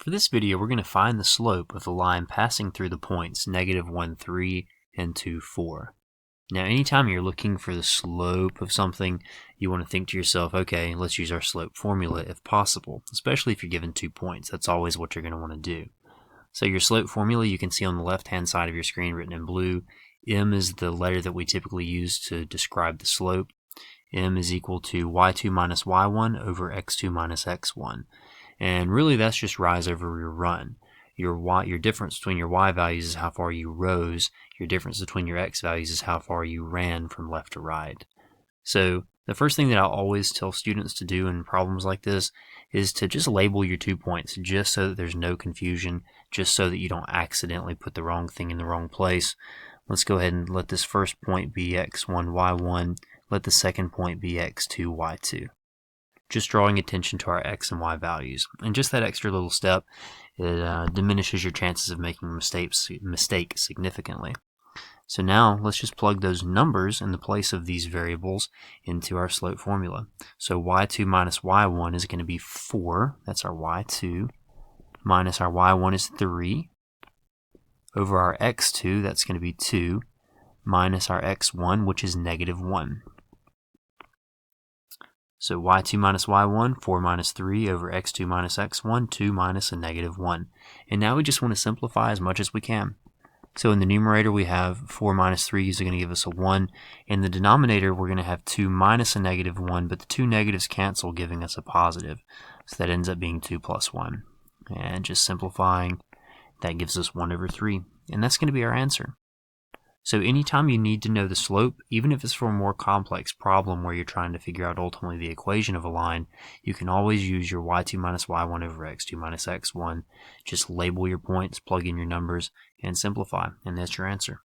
For this video, we're going to find the slope of the line passing through the points -1, 3, and 2, 4. Now, anytime you're looking for the slope of something, you want to think to yourself, okay, let's use our slope formula if possible, especially if you're given 2 points. That's always what you're going to want to do. So your slope formula you can see on the left-hand side of your screen written in blue. M is the letter that we typically use to describe the slope. M is equal to y2 minus y1 over x2 minus x1. And really that's just rise over your run. Your difference between your y values is how far you rose. Your difference between your x values is how far you ran from left to right. So the first thing that I'll always tell students to do in problems like this is to just label your 2 points just so that there's no confusion, just so that you don't accidentally put the wrong thing in the wrong place. Let's go ahead and let this first point be x1, y1. Let the second point be x2, y2. Just drawing attention to our x and y values. And just that extra little step, it diminishes your chances of making a mistake significantly. So now let's just plug those numbers in the place of these variables into our slope formula. So y2 minus y1 is going to be 4, that's our y2, minus our y1 is 3, over our x2, that's going to be 2, minus our x1, which is -1. So y2 minus y1, 4 minus 3 over x2 minus x1, 2 minus a -1. And now we just want to simplify as much as we can. So in the numerator we have 4 minus 3 is going to give us a 1. In the denominator we're going to have 2 minus a -1, but the two negatives cancel, giving us a positive. So that ends up being 2 plus 1. And just simplifying, that gives us 1 over 3. And that's going to be our answer. So anytime you need to know the slope, even if it's for a more complex problem where you're trying to figure out ultimately the equation of a line, you can always use your y2 minus y1 over x2 minus x1. Just label your points, plug in your numbers, and simplify, and that's your answer.